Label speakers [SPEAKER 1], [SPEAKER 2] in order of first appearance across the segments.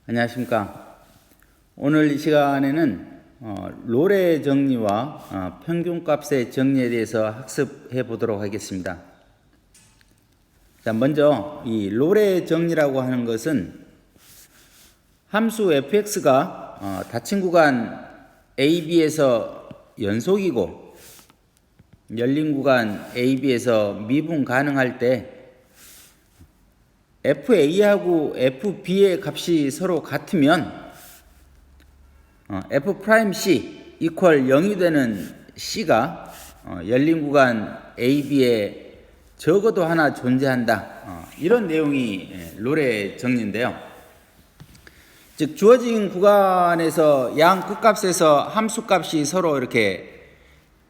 [SPEAKER 1] 안녕하십니까. 오늘 이 시간에는 롤의 정리와 평균값의 정리에 대해서 학습해 보도록 하겠습니다. 자, 먼저 이 롤의 정리라고 하는 것은 함수 fx가 닫힌 구간 ab에서 연속이고 열린 구간 ab에서 미분 가능할 때 FA하고 FB의 값이 서로 같으면 F'C equal 0이 되는 C가 열린 구간 AB에 적어도 하나 존재한다. 이런 내용이 롤의 정리인데요. 즉 주어진 구간에서 양 끝값에서 함수값이 서로 이렇게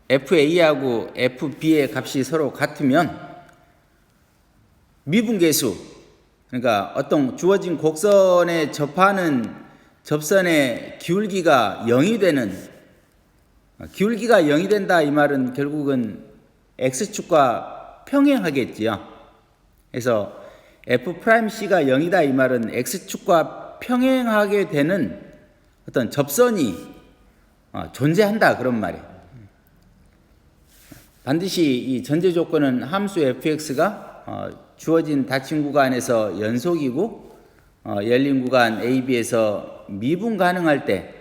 [SPEAKER 1] FA하고 FB의 값이 서로 같으면 미분계수, 그러니까 어떤 주어진 곡선에 접하는 접선의 기울기가 0이 되는, 기울기가 0이 된다 이 말은 결국은 x축과 평행하겠지요. 그래서 F'C가 0이다 이 말은 x축과 평행하게 되는 어떤 접선이 존재한다 그런 말이에요. 반드시 이 전제 조건은 함수 fx가 주어진 닫힌 구간에서 연속이고 열린 구간 AB에서 미분 가능할 때,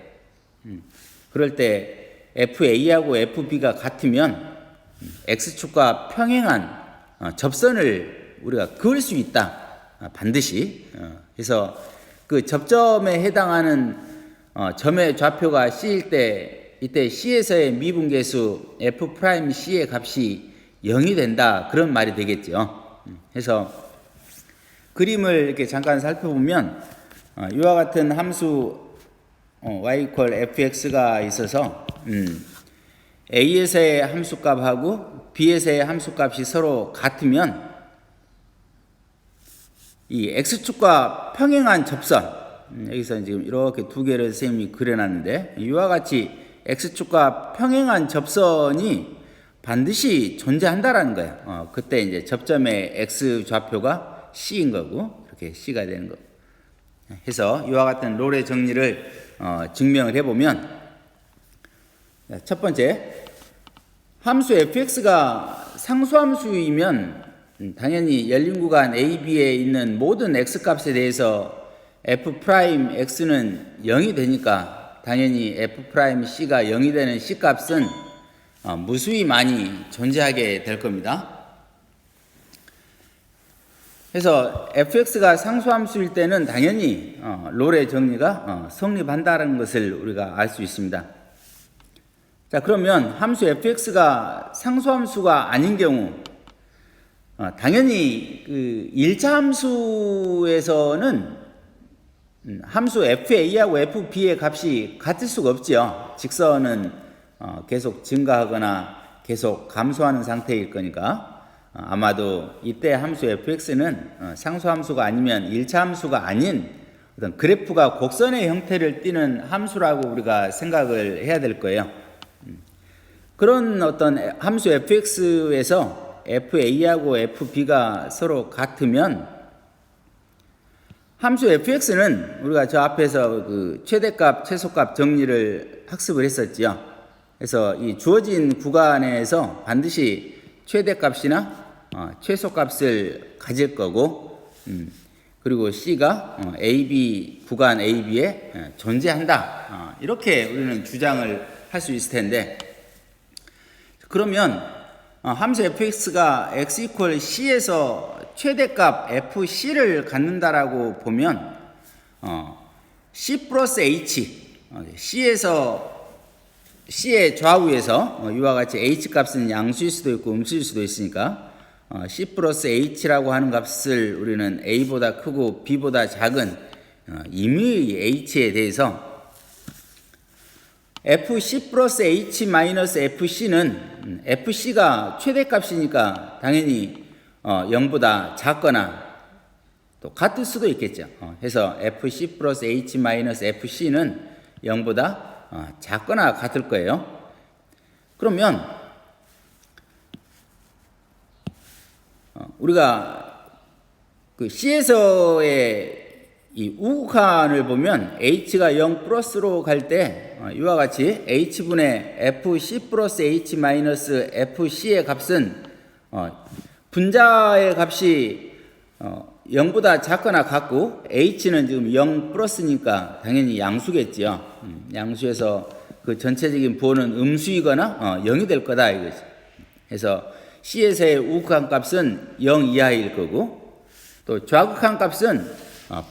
[SPEAKER 1] 그럴 때 FA하고 FB가 같으면 X축과 평행한 접선을 우리가 그을 수 있다. 반드시. 그래서 그 접점에 해당하는 점의 좌표가 C일 때 이때 C에서의 미분계수 F'C의 값이 0이 된다. 그런 말이 되겠죠. 그래서 그림을 이렇게 잠깐 살펴보면 이와 같은 함수 y equal fx가 있어서 a에서의 함수값하고 b에서의 함수값이 서로 같으면 이 x축과 평행한 접선, 여기서 지금 이렇게 두 개를 선생님이 그려놨는데 이와 같이 x축과 평행한 접선이 반드시 존재한다라는 거예요. 그때 이제 접점의 x 좌표가 c인 거고 이렇게 c가 되는 거. 해서 이와 같은 롤의 정리를 증명을 해보면, 첫 번째, 함수 fx가 상수함수이면 당연히 열린 구간 AB에 있는 모든 x값에 대해서 F'X는 0이 되니까 당연히 F'C가 0이 되는 C값은 무수히 많이 존재하게 될 겁니다. 그래서 fx가 상수함수일 때는 당연히 롤의 정리가 성립한다는 것을 우리가 알 수 있습니다. 자, 그러면 함수 fx가 상수함수가 아닌 경우 당연히 그 1차 함수에서는 함수 fa하고 fb의 값이 같을 수가 없죠. 직선은 계속 증가하거나 계속 감소하는 상태일 거니까 아마도 이때 함수 fx는 상수함수가 아니면 1차 함수가 아닌 어떤 그래프가 곡선의 형태를 띠는 함수라고 우리가 생각을 해야 될 거예요. 그런 어떤 함수 fx에서 fa하고 fb가 서로 같으면 함수 fx는 우리가 저 앞에서 그 최대값, 최소값 정리를 학습을 했었지요. 그래서 이 주어진 구간에서 반드시 최대값이나 최소값을 가질 거고, 그리고 C가 AB 구간 AB에 존재한다. 이렇게 우리는 주장을 할 수 있을 텐데, 그러면 함수 fx가 x equal c에서 최대값 fc를 갖는다라고 보면 c 플러스 h, C의 좌우에서 이와 같이 H값은 양수일 수도 있고 음수일 수도 있으니까 C 플러스 H라고 하는 값을 우리는 A보다 크고 B보다 작은 임의의 H에 대해서 FC 플러스 H 마이너스 FC는 FC가 최대값이니까 당연히 0보다 작거나 또 같을 수도 있겠죠. 그래서 FC 플러스 H 마이너스 FC는 0보다 작거나 같을 거예요. 그러면 우리가 그 C에서의 이 우극한을 보면 h가 0 플러스로 갈 때 이와 같이 h분의 fc 플러스 h 마이너스 fc의 값은 분자의 값이 0보다 작거나 같고 h는 지금 0 플러스니까 당연히 양수겠죠. 양수에서 그 전체적인 부호는 음수이거나 0이 될 거다 이거지. 그래서 c에서의 우극한 값은 0 이하일 거고, 또 좌극한 값은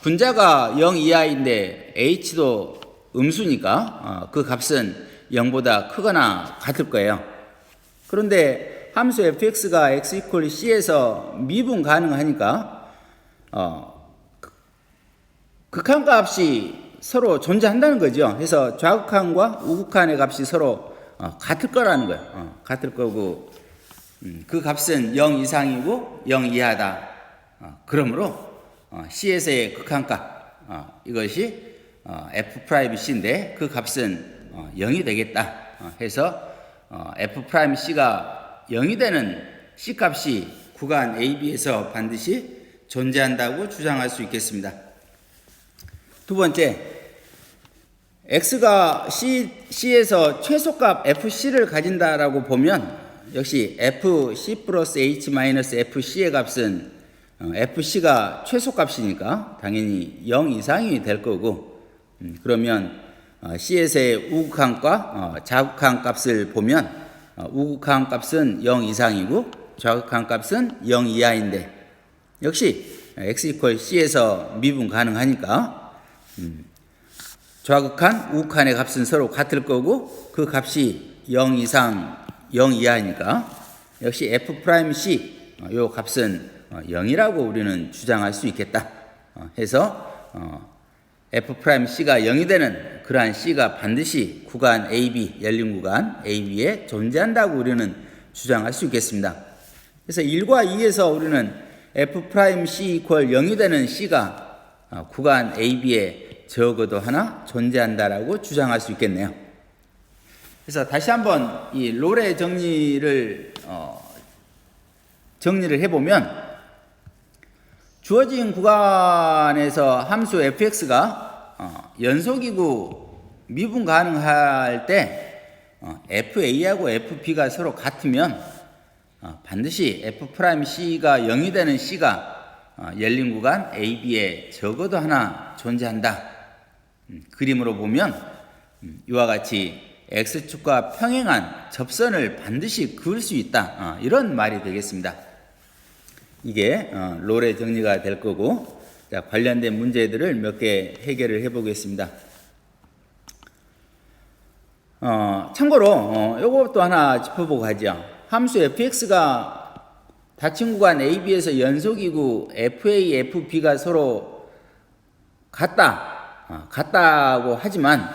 [SPEAKER 1] 분자가 0 이하인데 h도 음수니까 그 값은 0보다 크거나 같을 거예요. 그런데 함수 fx가 x 이퀄 c에서 미분 가능하니까 극한 값이 서로 존재한다는 거죠. 그래서 좌극한과 우극한의 값이 서로 같을 거라는 거예요. 같을 거고, 그 값은 0 이상이고 0 이하다. 그러므로 C에서의 극한값, 이것이 F'C인데 그 값은 0이 되겠다 해서 F'C가 0이 되는 C값이 구간 AB에서 반드시 존재한다고 주장할 수 있겠습니다. 두 번째, X가 C에서 최소값 FC를 가진다라고 보면 역시 FC 플러스 H 마이너스 FC의 값은 FC가 최소값이니까 당연히 0 이상이 될 거고, 그러면 C에서의 우극한과 좌극한 값을 보면 우극한 값은 0 이상이고 좌극한 값은 0 이하인데 역시 X 이퀄 C에서 미분 가능하니까 좌극한 우극한의 값은 서로 같을 거고 그 값이 0 이상 0 이하니까 역시 F'C 요 값은 0이라고 우리는 주장할 수 있겠다 해서 F'C가 0이 되는 그러한 C가 반드시 구간 AB, 열린 구간 AB에 존재한다고 우리는 주장할 수 있겠습니다. 그래서 1과 2에서 우리는 F'C 이퀄 0이 되는 C가 구간 AB에 적어도 하나 존재한다라고 주장할 수 있겠네요. 그래서 다시 한번 이 롤의 정리를 해보면 주어진 구간에서 함수 fx가 연속이고 미분 가능할 때 fa하고 fb가 서로 같으면 반드시 f'C가 0이 되는 C가 열린 구간 AB에 적어도 하나 존재한다. 그림으로 보면 이와 같이 X축과 평행한 접선을 반드시 그을 수 있다. 이런 말이 되겠습니다. 이게 롤의 정리가 될 거고, 자, 관련된 문제들을 몇 개 해결을 해보겠습니다. 참고로 요것도 하나 짚어보고 가죠. 함수 fx가 닫힌 구간 AB에서 연속이고 FA, FB가 서로 같다고 하지만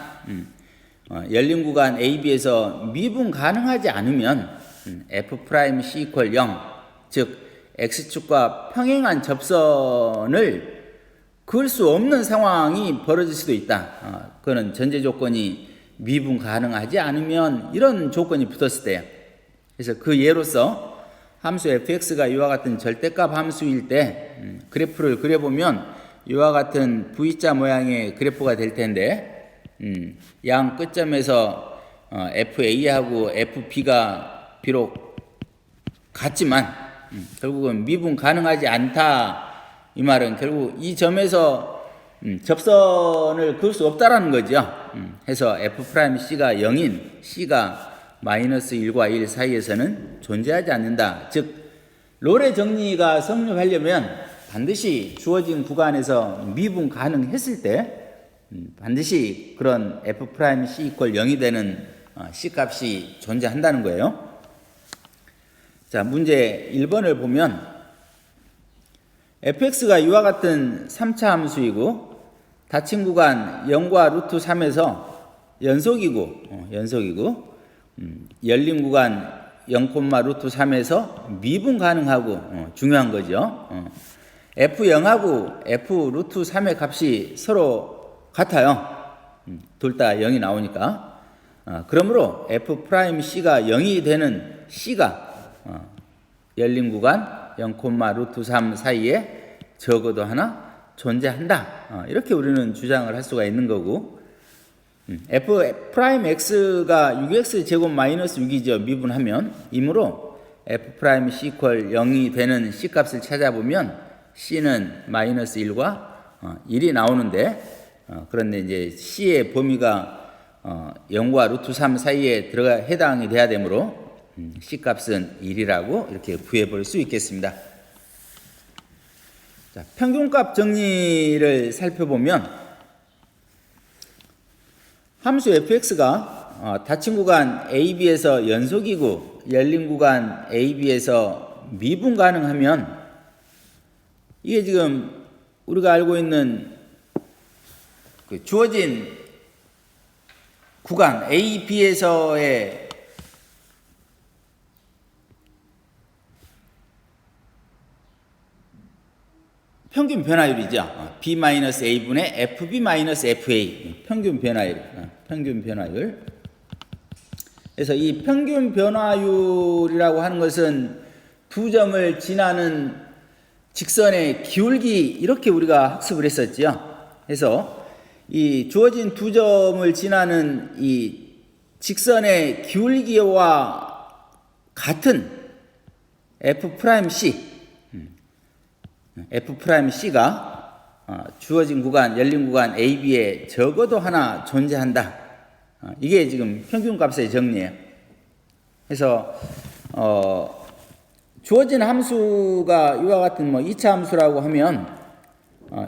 [SPEAKER 1] 열린 구간 AB에서 미분 가능하지 않으면 F'C 이퀄 0, 즉 X축과 평행한 접선을 그을 수 없는 상황이 벌어질 수도 있다. 그거는 전제 조건이 미분 가능하지 않으면 이런 조건이 붙었을 때요. 그래서 그 예로서 함수 fx가 이와 같은 절대값 함수일 때 그래프를 그려보면 이와 같은 V자 모양의 그래프가 될 텐데 양 끝점에서 FA하고 FB가 비록 같지만 결국은 미분 가능하지 않다. 이 말은 결국 이 점에서 접선을 그을 수 없다라는 거죠. 해서 F'C가 0인 C가 마이너스 1과 1 사이에서는 존재하지 않는다. 즉 롤의 정리가 성립하려면 반드시 주어진 구간에서 미분 가능했을 때 반드시 그런 F'C 이퀄 0이 되는 C값이 존재한다는 거예요. 자, 문제 1번을 보면 fx가 이와 같은 3차 함수이고 닫힌 구간 0과 루트 3에서 연속이고 열린 구간 0, 루트 3에서 미분 가능하고 중요한 거죠. f0하고 f 루트 3의 값이 서로 같아요. 둘 다 0이 나오니까. 그러므로 F'C가 0이 되는 C가 열린 구간 0, 루트 3 사이에 적어도 하나 존재한다. 이렇게 우리는 주장을 할 수가 있는 거고, f 프라임 x가 6x 제곱 마이너스 6이죠. 미분하면. 이므로 f 프라임 c 이퀄 0이 되는 c 값을 찾아보면 c는 마이너스 1과 1이 나오는데, 그런데 이제 c의 범위가 0과 루트 3 사이에 해당이 돼야 되므로 c 값은 1이라고 이렇게 구해 볼 수 있겠습니다. 자, 평균값 정리를 살펴보면 함수 fx가 닫힌 구간 AB에서 연속이고 열린 구간 AB에서 미분 가능하면, 이게 지금 우리가 알고 있는 그 주어진 구간 AB에서의 평균 변화율이죠. B-A분의 FB-FA 평균 변화율. 그래서 이 평균 변화율이라고 하는 것은 두 점을 지나는 직선의 기울기, 이렇게 우리가 학습을 했었죠. 그래서 이 주어진 두 점을 지나는 이 직선의 기울기와 같은 F'C가 주어진 구간, 열린 구간 AB에 적어도 하나 존재한다. 이게 지금 평균값의 정리예요. 그래서 주어진 함수가 이와 같은 2차 함수라고 하면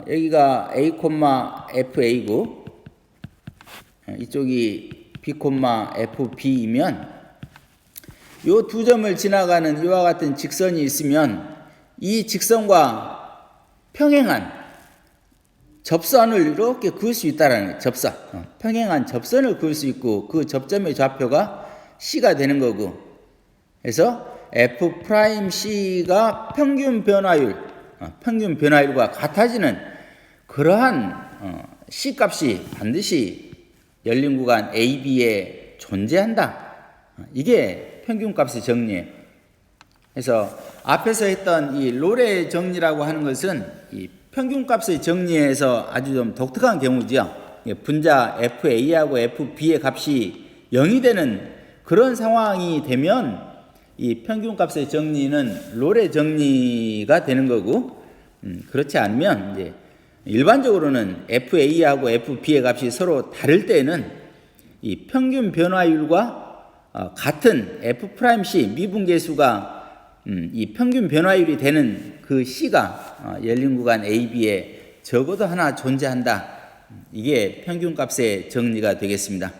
[SPEAKER 1] 여기가 A, FA고 이쪽이 B, FB이면 이 두 점을 지나가는 이와 같은 직선이 있으면 이 직선과 평행한 접선을 이렇게 그을 수 있다라는 접선. 평행한 접선을 그을 수 있고 그 접점의 좌표가 C가 되는 거고, 그래서 F'C가 평균 변화율과 같아지는 그러한 C 값이 반드시 열린 구간 AB에 존재한다. 이게 평균값의 정리예요. 그래서 앞에서 했던 이 롤의 정리라고 하는 것은 이 평균값의 정리에서 아주 좀 독특한 경우죠. 분자 FA하고 FB의 값이 0이 되는 그런 상황이 되면 이 평균값의 정리는 롤의 정리가 되는 거고, 그렇지 않으면 이제 일반적으로는 FA하고 FB의 값이 서로 다를 때는 이 평균 변화율과 같은 F'C 미분계수가 이 평균 변화율이 되는 그 C가 열린 구간 AB에 적어도 하나 존재한다. 이게 평균값의 정리가 되겠습니다.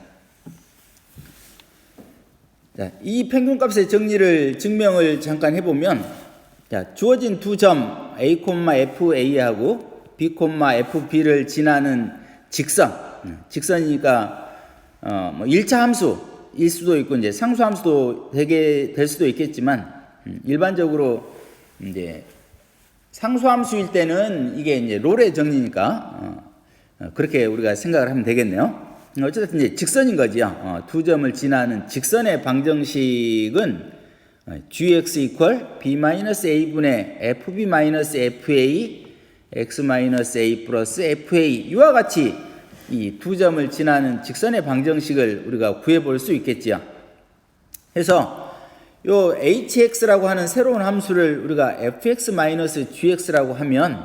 [SPEAKER 1] 자, 이 평균값의 정리를 증명을 잠깐 해보면, 자, 주어진 두 점 A, FA하고 B, FB를 지나는 직선이니까 1차 함수일 수도 있고 이제 상수 함수도 될 수도 있겠지만, 일반적으로 이제 상수함수일 때는 이게 이제 롤의 정리니까 그렇게 우리가 생각을 하면 되겠네요. 어쨌든 이제 직선인 거죠. 두 점을 지나는 직선의 방정식은 gx 이퀄 b-a분의 fb-fa x-a 플러스 fa, 이와 같이 이 두 점을 지나는 직선의 방정식을 우리가 구해 볼 수 있겠죠. 그래서 요 hx라고 하는 새로운 함수를 우리가 fx-gx라고 하면,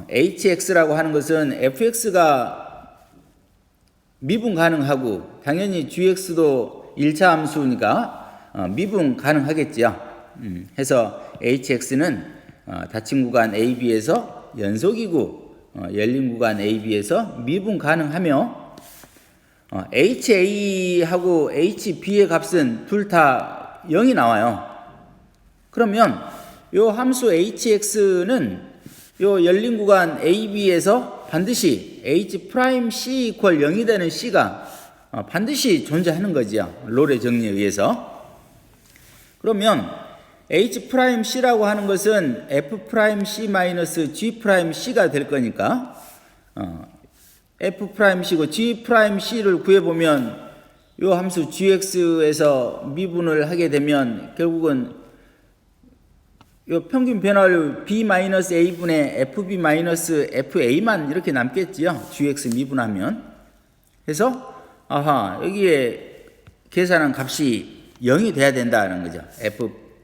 [SPEAKER 1] hx라고 하는 것은 fx가 미분 가능하고 당연히 gx도 1차 함수니까 미분 가능하겠죠. 해서 hx는 닫힌 구간 AB에서 연속이고 열린 구간 AB에서 미분 가능하며, HA하고 HB의 값은 둘 다 0이 나와요. 그러면 요 함수 hx는 요 열린 구간 AB에서 반드시 H'C 이퀄 0이 되는 C가 반드시 존재하는 거죠. 롤의 정리에 의해서. 그러면 H'C라고 하는 것은 F'C-G'C가 될 거니까 F'C고 G'C를 구해보면 요 함수 gx에서 미분을 하게 되면 결국은 요 평균 변화율 b-a분의 fb-fa만 이렇게 남겠지요. gx 미분하면. 그래서 여기에 계산한 값이 0이 돼야 된다는 거죠.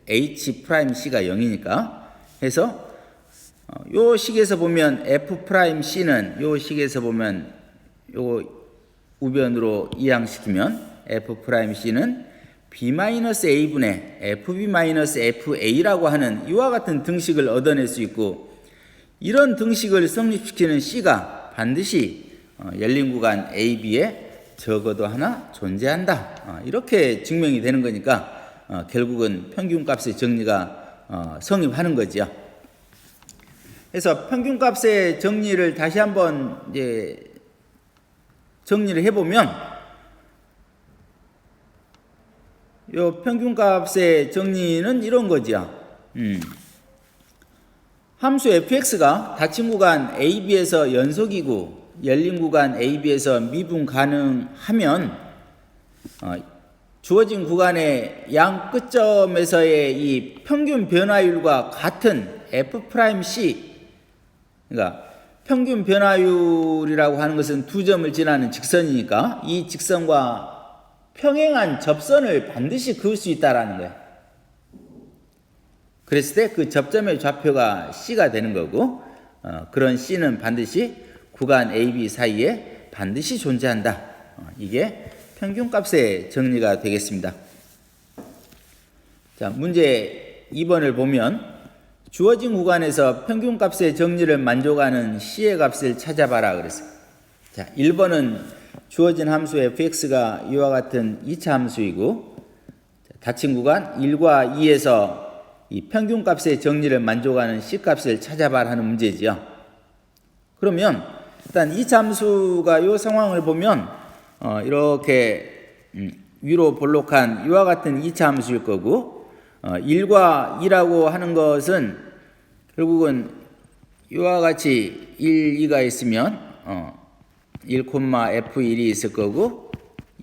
[SPEAKER 1] fh'c가 0이니까. 그래서 요 식에서 보면 f'c는 요 식에서 보면 요 우변으로 이항시키면 f'c는 b-a분의 fb-fa라고 하는 이와 같은 등식을 얻어낼 수 있고, 이런 등식을 성립시키는 C가 반드시 열린 구간 AB에 적어도 하나 존재한다. 이렇게 증명이 되는 거니까 결국은 평균값의 정리가 성립하는 거죠. 그래서 평균값의 정리를 다시 한번 이제 정리를 해보면, 요 평균값의 정리는 이런 거죠. 함수 fx가 닫힌 구간 AB에서 연속이고 열린 구간 AB에서 미분 가능하면 주어진 구간의 양 끝점에서의 이 평균 변화율과 같은 f'c, 그러니까 평균 변화율이라고 하는 것은 두 점을 지나는 직선이니까 이 직선과 평행한 접선을 반드시 그을 수 있다라는 거예요. 그랬을 때 그 접점의 좌표가 C가 되는 거고, 그런 C는 반드시 구간 AB 사이에 반드시 존재한다. 이게 평균값의 정리가 되겠습니다. 자, 문제 2번을 보면 주어진 구간에서 평균값의 정리를 만족하는 C의 값을 찾아봐라 그랬어요. 자, 1번은 주어진 함수 fx가 이와 같은 2차 함수이고 닫힌 구간 1과 2에서 이 평균값의 정리를 만족하는 C값을 찾아봐라 하는 문제지요. 그러면 일단 2차 함수가 이 상황을 보면 이렇게 위로 볼록한 이와 같은 2차 함수일 거고, 1과 2라고 하는 것은 결국은 이와 같이 1, 2가 있으면 1,f1이 있을 거고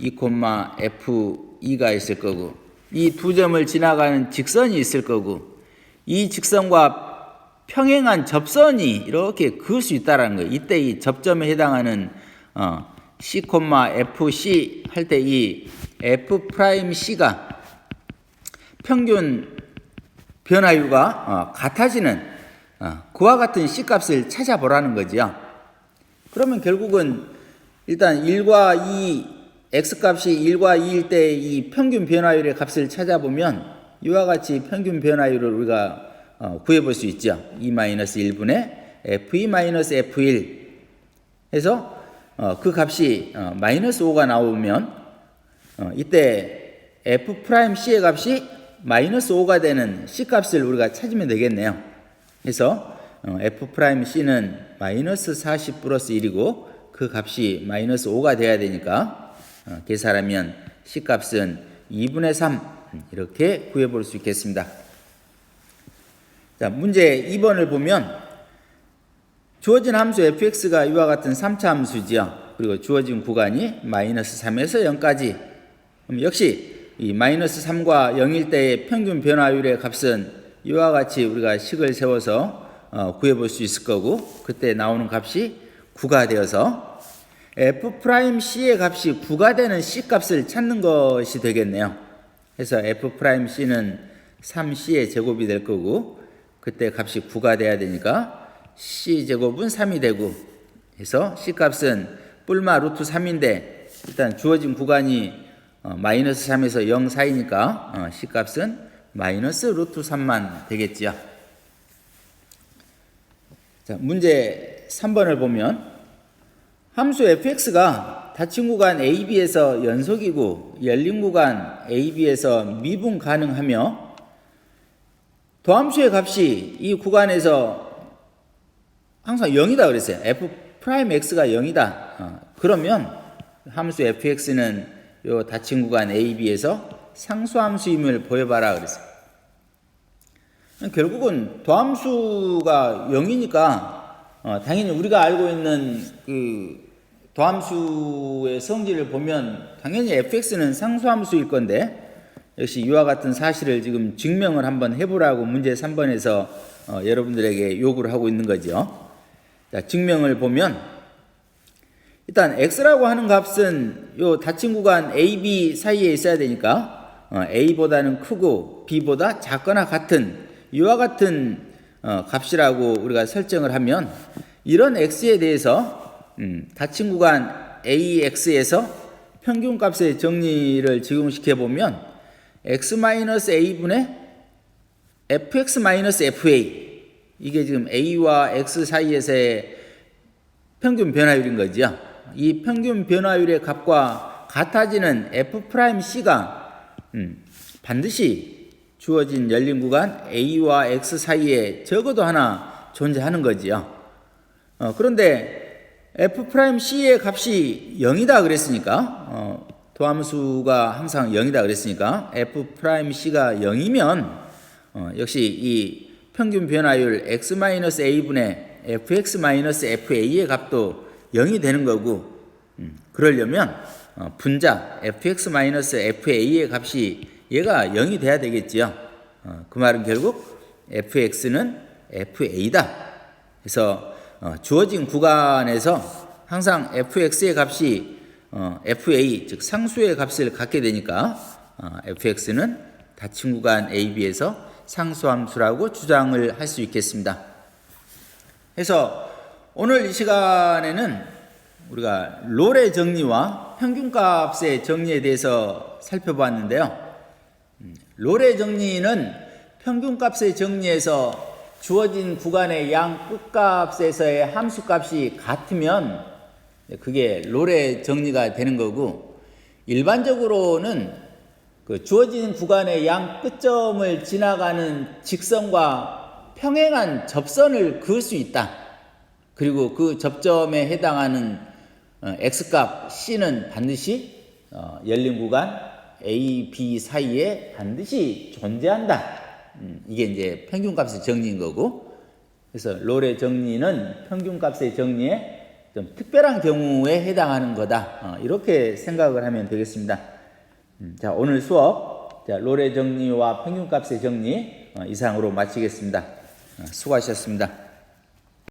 [SPEAKER 1] 2,f2가 있을 거고, 이 두 점을 지나가는 직선이 있을 거고, 이 직선과 평행한 접선이 이렇게 그을 수 있다는 거예요. 이때 이 접점에 해당하는 c, fc 할 때 이 f'c가 평균 변화율과 같아지는 그와 같은 C값을 찾아보라는 거죠. 그러면 결국은 일단 1과 2, X값이 1과 2일 때 이 평균 변화율의 값을 찾아보면 이와 같이 평균 변화율을 우리가 구해볼 수 있죠. 2-1분의 F2-F1 해서 그 값이 마이너스 5가 나오면 이때 F'C의 값이 마이너스 5가 되는 C값을 우리가 찾으면 되겠네요. 그래서 F'C는 마이너스 40 플러스 1이고 그 값이 마이너스 5가 돼야 되니까 계산하면 C값은 2분의 3 이렇게 구해볼 수 있겠습니다. 자, 문제 2번을 보면 주어진 함수 fx가 이와 같은 3차 함수지요. 그리고 주어진 구간이 마이너스 3에서 0까지. 그럼 역시 이 마이너스 3과 0일 때의 평균 변화율의 값은 이와 같이 우리가 식을 세워서 구해볼 수 있을 거고, 그때 나오는 값이 9가 되어서 f'c의 값이 9가 되는 C값을 찾는 것이 되겠네요. 그래서 f'c는 3C의 제곱이 될 거고, 그때 값이 9가 돼야 되니까 C제곱은 3이 되고, 해서 C값은 뿔마 루트 3인데 일단 주어진 구간이 마이너스 3에서 0 사이니까 C값은 마이너스 루트 3만 되겠지요. 자, 문제 3번을 보면 함수 fx가 닫힌 구간 AB에서 연속이고 열린 구간 AB에서 미분 가능하며 도함수의 값이 이 구간에서 항상 0이다 그랬어요. f'x가 0이다. 그러면 함수 fx는 요 닫힌 구간 AB에서 상수함수임을 보여봐라 그랬어요. 결국은 도함수가 0이니까 당연히 우리가 알고 있는 그 도함수의 성질을 보면 당연히 fx는 상수함수일 건데, 역시 이와 같은 사실을 지금 증명을 한번 해보라고 문제 3번에서 여러분들에게 요구를 하고 있는 거죠. 자, 증명을 보면 일단 x라고 하는 값은 요 닫힌 구간 a, b 사이에 있어야 되니까 a보다는 크고 b보다 작거나 같은 이와 같은 값이라고 우리가 설정을 하면 이런 x에 대해서 닫힌 구간 ax에서 평균값의 정리를 적용시켜 보면 x-a분의 fx-fa 이게 지금 a와 x 사이에서의 평균 변화율인 거죠. 이 평균 변화율의 값과 같아지는 f'c가 반드시 주어진 열린 구간 a와 x 사이에 적어도 하나 존재하는 거지요. 그런데 f'c의 값이 0이다 그랬으니까 도함수가 항상 0이다 그랬으니까 f'c가 0이면 역시 이 평균 변화율 x-a분의 fx-fa의 값도 0이 되는 거고 그러려면 분자 fx-fa의 값이 얘가 0이 돼야 되겠지요. 그 말은 결국 fx는 fa다. 그래서 주어진 구간에서 항상 fx의 값이 fa 즉 상수의 값을 갖게 되니까 fx는 닫힌 구간 ab에서 상수함수라고 주장을 할 수 있겠습니다. 그래서 오늘 이 시간에는 우리가 롤의 정리와 평균값의 정리에 대해서 살펴보았는데요. 롤의 정리는 평균값의 정리에서 주어진 구간의 양 끝값에서의 함수값이 같으면 그게 롤의 정리가 되는 거고, 일반적으로는 그 주어진 구간의 양 끝점을 지나가는 직선과 평행한 접선을 그을 수 있다. 그리고 그 접점에 해당하는 x값 c는 반드시 열린 구간 a, b 사이에 반드시 존재한다. 이게 이제 평균값의 정리인 거고, 그래서 롤의 정리는 평균값의 정리에 좀 특별한 경우에 해당하는 거다. 이렇게 생각을 하면 되겠습니다. 자, 오늘 수업 롤의 정리와 평균값의 정리 이상으로 마치겠습니다. 수고하셨습니다.